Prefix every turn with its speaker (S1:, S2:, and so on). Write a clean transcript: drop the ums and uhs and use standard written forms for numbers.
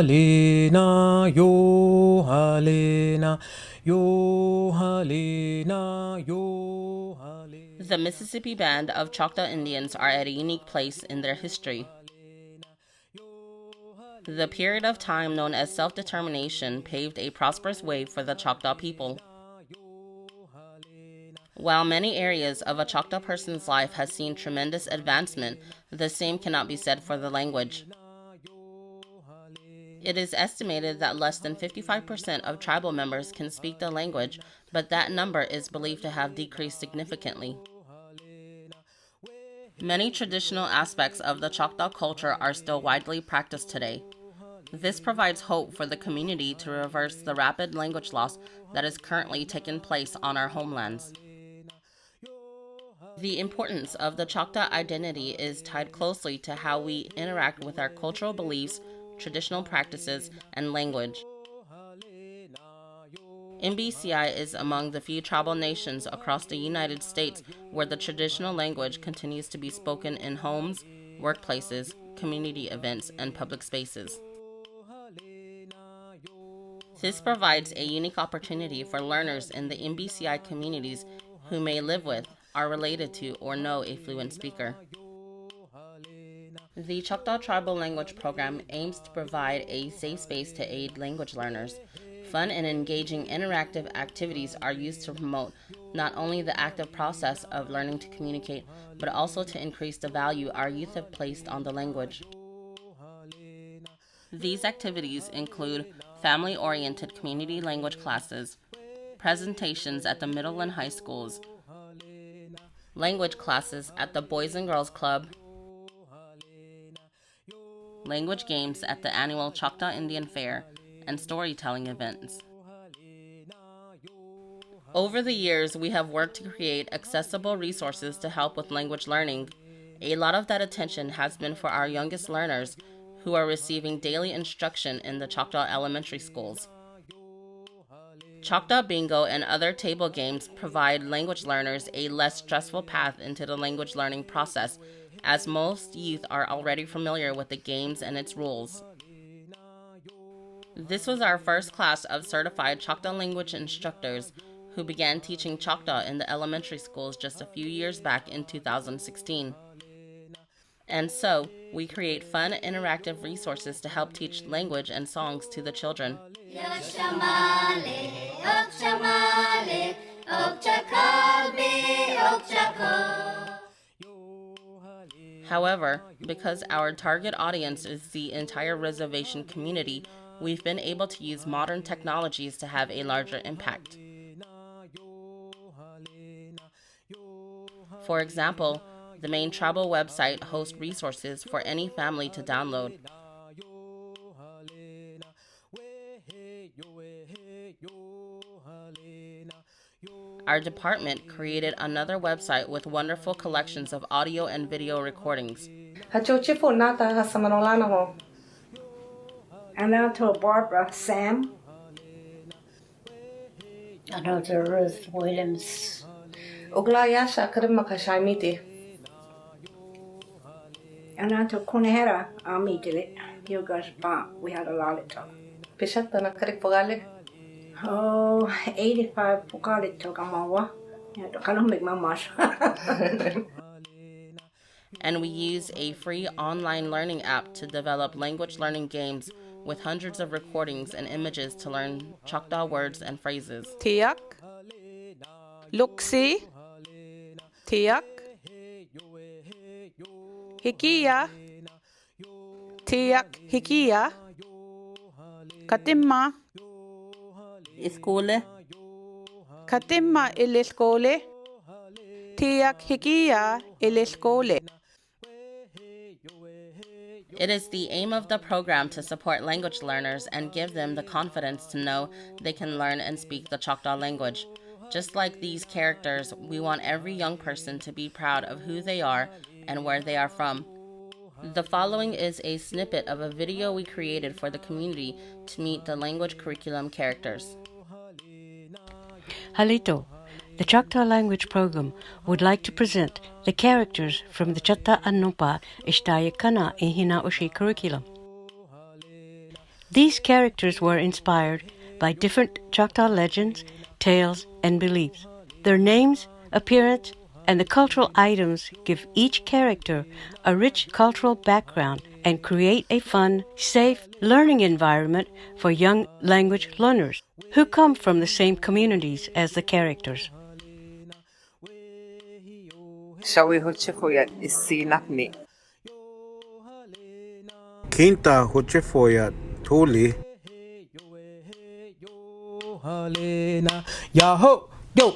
S1: halena, yo halena, yo halena, yo halena.
S2: The Mississippi Band of Choctaw Indians are at a unique place in their history. The period of time known as self-determination paved a prosperous way for the Choctaw people. While many areas of a Choctaw person's life has seen tremendous advancement, the same cannot be said for the language. It is estimated that less than 55% of tribal members can speak the language, but that number is believed to have decreased significantly. Many traditional aspects of the Choctaw culture are still widely practiced today. This provides hope for the community to reverse the rapid language loss that is currently taking place on our homelands. The importance of the Choctaw identity is tied closely to how we interact with our cultural beliefs, traditional practices, and language. MBCI is among the few tribal nations across the United States where the traditional language continues to be spoken in homes, workplaces, community events, and public spaces. This provides a unique opportunity for learners in the MBCI communities who may live with, are related to, or know a fluent speaker. The Choctaw Tribal Language Program aims to provide a safe space to aid language learners. Fun and engaging interactive activities are used to promote not only the active process of learning to communicate, but also to increase the value our youth have placed on the language. These activities include family-oriented community language classes, presentations at the middle and high schools, language classes at the Boys and Girls Club, language games at the annual Choctaw Indian Fair, and storytelling events. Over the years, we have worked to create accessible resources to help with language learning. A lot of that attention has been for our youngest learners who are receiving daily instruction in the Choctaw elementary schools. Choctaw Bingo and other table games provide language learners a less stressful path into the language learning process, as most youth are already familiar with the games and its rules. This was our first class of certified Choctaw language instructors who began teaching Choctaw in the elementary schools just a few years back in 2016. And so, we create fun, interactive resources to help teach language and songs to the children. However, because our target audience is the entire reservation community, we've been able to use modern technologies to have a larger impact. For example, the main tribal website hosts resources for any family to download. Our department created another website with wonderful collections of audio and video recordings.
S3: Another Barbara Sam. Another Ruth Williams. Another Kunehera Amidile. You guys we had a lot of talk. 85 Pukalito Kamawa.
S2: And we use a free online learning app to develop language learning games with hundreds of recordings and images to learn Choctaw words and phrases.
S4: Tiak, Luksi, Tiak, Hikia, Tiak, Hikia, Katimma,
S2: Iskole,
S4: Katimma iliskole, Tiak, Hikia, iliskole.
S2: It is the aim of the program to support language learners and give them the confidence to know they can learn and speak the Choctaw language. Just like these characters, we want every young person to be proud of who they are and where they are from. The following is a snippet of a video we created for the community to meet the language curriculum characters.
S5: Halito, the Choctaw Language Program would like to present the characters from the Chata Anupa Ishtaya Kana in Hina Ushi curriculum. These characters were inspired by different Choctaw legends, tales, and beliefs. Their names, appearance, and the cultural items give each character a rich cultural background and create a fun, safe learning environment for young language learners who come from the same communities as the characters.
S6: Shawi hochefoya isinakni.
S7: Quinta hochefoya tuli.
S1: Yaho, yo.